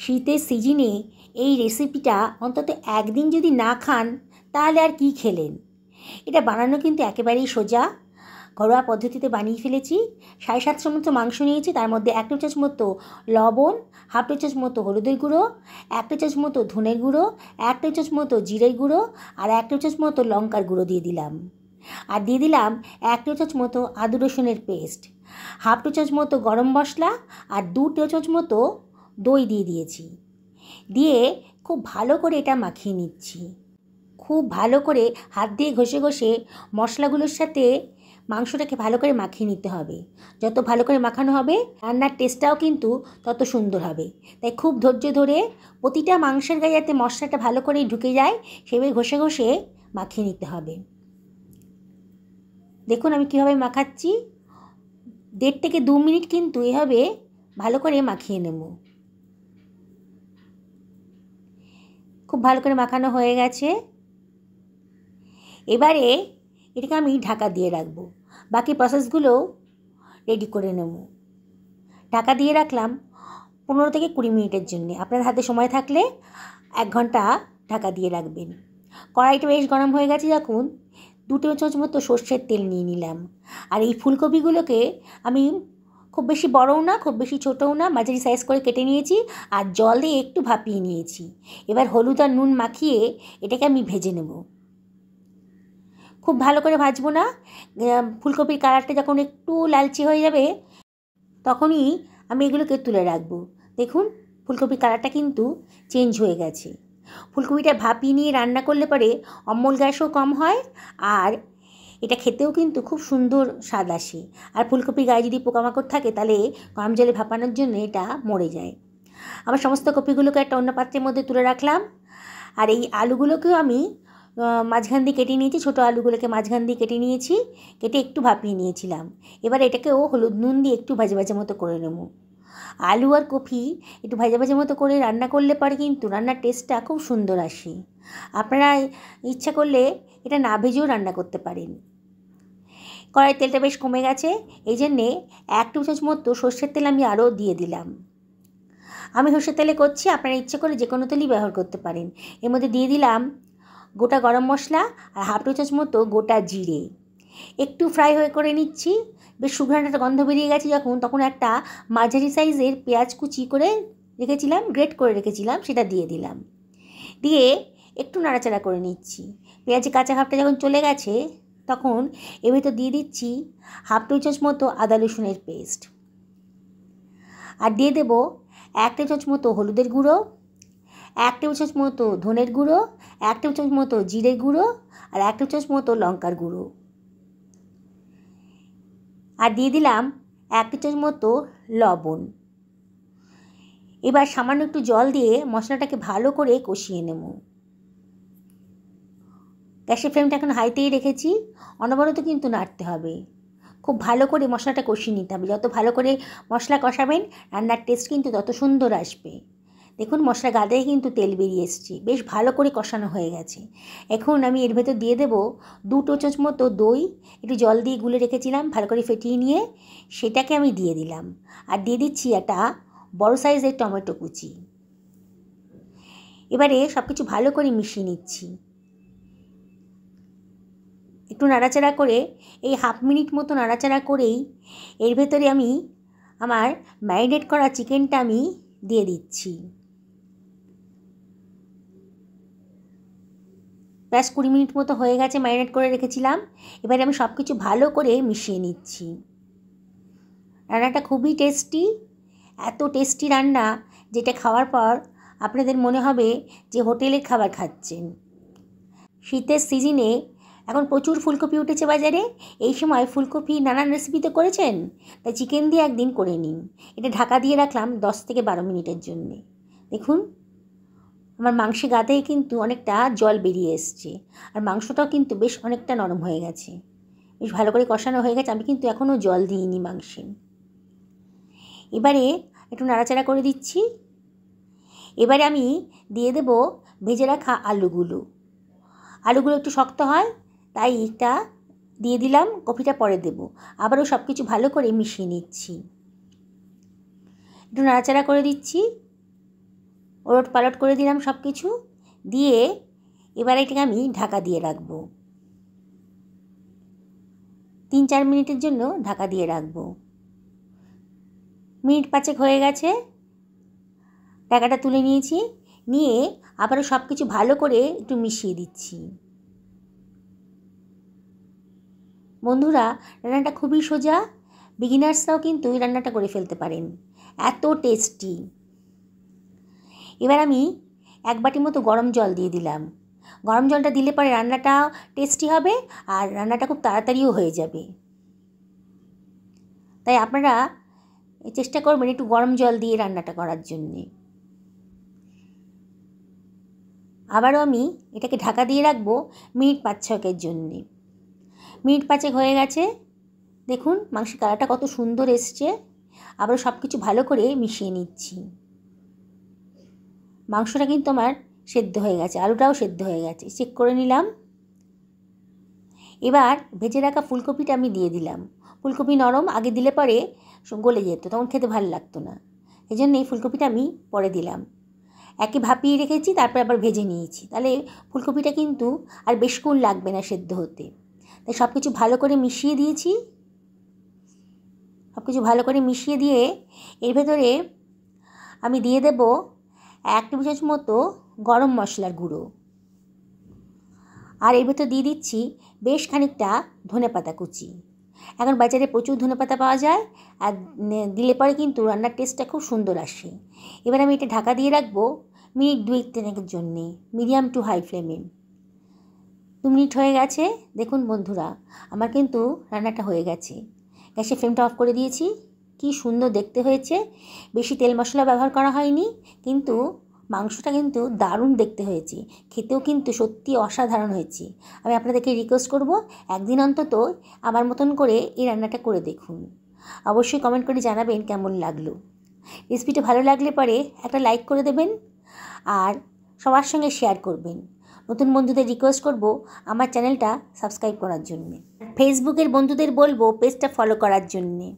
শীতের সিজনে এই রেসিপিটা অন্তত একদিন যদি না খান তাহলে আর কি খেলেন। এটা বানানো কিন্তু একেবারেই সোজা, ঘরোয়া পদ্ধতিতে বানিয়ে ফেলেছি। 750 মতো মাংস নিয়েছি, তার মধ্যে 1 টেবিল চামচ মতো লবণ, 1/2 টেবিল চামচ মতো হলুদের গুঁড়ো, 1 টেবিল চামচ মতো ধনের গুঁড়ো, 1 টেবিল চামচ মতো জিরের গুঁড়ো আর 1 টেবিল চামচ মতো লঙ্কার গুঁড়ো দিয়ে দিলাম। আর দিয়ে দিলাম 1 টেবিল চামচ মতো আদা রসুনের পেস্ট, 1/2 টেবিল চামচ মতো গরম মশলা আর 2 টেবিল চামচ মতো দই দিয়ে দিয়েছি। দিয়ে খুব ভালো করে এটা মাখিয়ে নিচ্ছি। খুব ভালো করে হাত দিয়ে ঘষে ঘষে মশলাগুলোর সাথে মাংসটাকে ভালো করে মাখিয়ে নিতে হবে। যত ভালো করে মাখানো হবে রান্নার টেস্টটাও কিন্তু তত সুন্দর হবে। তাই খুব ধৈর্য ধরে প্রতিটা মাংসের গায়ে যাতে মশলাটা ভালো করে ঢুকে যায় সেভাবে ঘষে ঘষে মাখিয়ে নিতে হবে। দেখুন আমি কীভাবে মাখাচ্ছি। 1.5 থেকে 2 মিনিট কিন্তু এভাবে ভালো করে মাখিয়ে নেব। খুব ভালো করে মাখানো হয়ে গেছে। এবারে এটাকে আমি ঢাকা দিয়ে রাখবো, বাকি প্রসেসগুলো রেডি করে নেব। ঢাকা দিয়ে রাখলাম 15 থেকে 20 মিনিটের জন্য। আপনার হাতে সময় থাকলে 1 ঘন্টা ঢাকা দিয়ে রাখবেন। কড়াইটা বেশ গরম হয়ে গেছে যখন 2 টেবিল চামচ মতো সর্ষের তেল নিয়ে নিলাম। আর এই ফুলকপিগুলোকে আমি খুব বেশি বড়ও না খুব বেশি ছোটও না, মাঝারি সাইজ করে কেটে নিয়েছি আর জল দিয়ে একটু ভাপিয়ে নিয়েছি। এবার হলুদ আর নুন মাখিয়ে এটাকে আমি ভেজে নেব। খুব ভালো করে ভাজবো না, ফুলকপির কালারটা যখন একটু লালচে হয়ে যাবে তখনই আমি এগুলোকে তুলে রাখবো। দেখুন ফুলকপির কালারটা কিন্তু চেঞ্জ হয়ে গেছে। ফুলকপিটা ভাপিয়ে নিয়ে রান্না করলে পরে অম্ল গ্যাসও কম হয় আর এটা খেতেও কিন্তু খুব সুন্দর স্বাদ আসে। আর ফুলকপির গায়ে যদি পোকামাকড় থাকে তাহলে কম জলে ভাপানোর জন্য এটা মরে যায়। আমার সমস্ত কপিগুলোকে একটা অন্য পাত্রের মধ্যে তুলে রাখলাম। আর এই আলুগুলোকেও আমি মাঝখান দিয়ে কেটে নিয়েছি, ছোটো আলুগুলোকে মাঝখান দিয়ে কেটে নিয়েছি, কেটে একটু ভাপিয়ে নিয়েছিলাম। এবার এটাকেও হলুদ নুন দিয়ে একটু ভাজা ভাজা মতো করে নেব। আলু আর কপি একটু ভাজা ভাজা মতো করে রান্না করলে পরে কিন্তু রান্নার টেস্টটা খুব সুন্দর আসে। আপনারা ইচ্ছা করলে এটা না ভেজেও রান্না করতে পারেন। কড়াইয়ের তেলটা বেশ কমে গেছে, এই জন্যে 1 টেবিল চামচ মতো সর্ষের তেল আমি আরও দিয়ে দিলাম। আমি সর্ষের তেলে করছি, আপনারা ইচ্ছে করে যে কোনো তেলই ব্যবহার করতে পারেন। এর মধ্যে দিয়ে দিলাম গোটা গরম মশলা আর 1/2 টেবিল চামচ মতো গোটা জিরে। একটু ফ্রাই হয়ে করে নিচ্ছি। বেশ সুঘ্রাণটা গন্ধ বেরিয়ে গেছে যখন, তখন একটা মাঝারি সাইজের পেঁয়াজ কুচি করে রেখেছিলাম, গ্রেট করে রেখেছিলাম, সেটা দিয়ে দিলাম। দিয়ে একটু নাড়াচাড়া করে নিচ্ছি। পেঁয়াজের কাঁচা ভাবটা যখন চলে গেছে তখন এর ভিতর দিয়ে দিচ্ছি 1/2 টেবিল চামচ মতো আদা রসুনের পেস্ট। আর দিয়ে দেব 1 টেবিল চামচ মতো হলুদের গুঁড়ো, 1 টেবিল চামচ মতো ধনের গুঁড়ো, 1 টেবিল চামচ মতো জিরের গুঁড়ো আর 1 টেবিল চামচ মতো লঙ্কার গুঁড়ো। আর দিয়ে দিলাম 1 টেবিল চামচ মতো লবণ। এবার সামান্য একটু জল দিয়ে মশলাটাকে ভালো করে কষিয়ে নেব। গ্যাসের ফ্লেমটা এখন হাইতেই রেখেছি, অনবরত কিন্তু নাড়তে হবে। খুব ভালো করে মশলাটা কষিয়ে নিতে হবে। যত ভালো করে মশলা কষাবেন রান্নার টেস্ট কিন্তু তত সুন্দর আসবে। দেখুন মশলা গাদায় কিন্তু তেল বেরিয়ে এসছে, বেশ ভালো করে কষানো হয়ে গেছে। এখন আমি এর ভেতর দিয়ে দেবো 2 টেবিল চামচ মতো দই, একটু জল দিয়ে গুলে রেখেছিলাম, ভালো করে ফেটিয়ে নিয়ে সেটাকে আমি দিয়ে দিলাম। আর দিয়ে দিচ্ছি একটা বড় সাইজের টমেটো কুচি। এবারে সব কিছু ভালো করে মিশিয়ে নিচ্ছি। একটু নাড়াচাড়া করে এই 1/2 মিনিট মতো নাড়াচাড়া করেই এর ভেতরে আমি আমার ম্যারিনেট করা চিকেনটা আমি দিয়ে দিচ্ছি। প্রায় 20 মিনিট মতো হয়ে গেছে ম্যারিনেট করে রেখেছিলাম। এবারে আমি সব কিছু ভালো করে মিশিয়ে নিচ্ছি। রান্নাটা খুবই টেস্টি, এত টেস্টি রান্না যেটা খাওয়ার পর আপনাদের মনে হবে যে হোটেলের খাবার খাচ্ছেন। শীতের সিজনে এখন প্রচুর ফুলকপি উঠেছে বাজারে। এই সময় ফুলকপি নানান রেসিপিতে করেছেন, তাই চিকেন দিয়ে একদিন করে নিন। এটা ঢাকা দিয়ে রাখলাম 10 থেকে 12 মিনিটের জন্যে। দেখুন আমার মাংসে গাদায় কিন্তু অনেকটা জল বেরিয়ে এসছে আর মাংসটাও কিন্তু বেশ অনেকটা নরম হয়ে গেছে, বেশ ভালো করে কষানো হয়ে গেছে। আমি কিন্তু এখনও জল দিইনি মাংসে। এবারে একটু নাড়াচাড়া করে দিচ্ছি। এবারে আমি দিয়ে দেব ভেজে রাখা আলুগুলো। আলুগুলো একটু শক্ত হয় তাই এটা দিয়ে দিলাম, কপিটা পরে দেব। আবারও সব কিছু ভালো করে মিশিয়ে নিচ্ছি, একটু নাড়াচাড়া করে দিচ্ছি। ওলট পালট করে দিলাম সব কিছু দিয়ে। এবার এটাকে আমি ঢাকা দিয়ে রাখবো, 3-4 মিনিটের জন্য ঢাকা দিয়ে রাখবো। মিনিট 5 হয়ে গেছে, ঢাকাটা তুলে নিয়েছি, নিয়ে আবারও সব কিছু ভালো করে একটু মিশিয়ে দিচ্ছি। বন্ধুরা, রান্নাটা খুবই সোজা, বিগিনার্সরাও কিন্তু এই রান্নাটা করে ফেলতে পারেন, এত টেস্টি। এবার আমি 1 বাটি মতো গরম জল দিয়ে দিলাম। গরম জলটা দিলে পরে রান্নাটা টেস্টি হবে আর রান্নাটা খুব তাড়াতাড়িও হয়ে যাবে। তাই আপনারা চেষ্টা করবেন একটু গরম জল দিয়ে রান্নাটা করার জন্যে। আবারও আমি এটাকে ঢাকা দিয়ে রাখবো মিনিট 5-6 জন্যে। মিনিট 5 হয়ে গেছে, দেখুন মাংসের কালারটা কত সুন্দর এসছে। আবারও সব কিছু ভালো করে মিশিয়ে নিচ্ছি। মাংসটা কিন্তু আমার সেদ্ধ হয়ে গেছে, আলুটাও সেদ্ধ হয়ে গেছে, চেক করে নিলাম। এবার ভেজে রাখা ফুলকপিটা আমি দিয়ে দিলাম। ফুলকপি নরম, আগে দিলে পরে গলে যেত, তখন খেতে ভালো লাগতো না। এই জন্য এই ফুলকপিটা আমি পরে দিলাম। একে ভাপিয়ে রেখেছি, তারপর আবার ভেজে নিয়েছি, তাহলে ফুলকপিটা কিন্তু আর বেশিক্ষণ লাগবে না সেদ্ধ হতে। তাই সব কিছু ভালো করে মিশিয়ে দিয়েছি। সব কিছু ভালো করে মিশিয়ে দিয়ে এর ভেতরে আমি দিয়ে দেব 1 টেবিল চামচ মতো গরম মশলার গুঁড়ো, আর এর ভেতর দিয়ে দিচ্ছি বেশ খানিকটা ধনেপাতা কুচি। এখন বাজারে প্রচুর ধনেপাতা পাওয়া যায়, আর দিলে পরে কিন্তু রান্নার টেস্টটা খুব সুন্দর আসে। এবার আমি এটা ঢাকা দিয়ে রাখবো মিনিট 2-3 জন্যে, মিডিয়াম টু হাই ফ্লেমে। 2 মিনিট হয়ে গেছে, দেখুন বন্ধুরা আমার কিন্তু রান্নাটা হয়ে গেছে। গ্যাসের ফ্লেমটা অফ করে দিয়েছি। কি সুন্দর দেখতে হয়েছে, বেশি তেল মশলা ব্যবহার করা হয়নি, কিন্তু মাংসটা কিন্তু দারুণ দেখতে হয়েছে, খেতেও কিন্তু সত্যি অসাধারণ হয়েছে। আমি আপনাদেরকে রিকোয়েস্ট করব একদিন অন্তত আমার মতন করে এই রান্নাটা করে দেখুন। অবশ্যই কমেন্ট করে জানাবেন কেমন লাগলো। রেসিপিটা ভালো লাগলে পরে একটা লাইক করে দেবেন আর সবার সঙ্গে শেয়ার করবেন। নতুন বন্ধুদের রিকোয়েস্ট করব আমার চ্যানেলটা সাবস্ক্রাইব করার জন্যে। ফেসবুকের বন্ধুদের বলবো পেজটা ফলো করার জন্যে।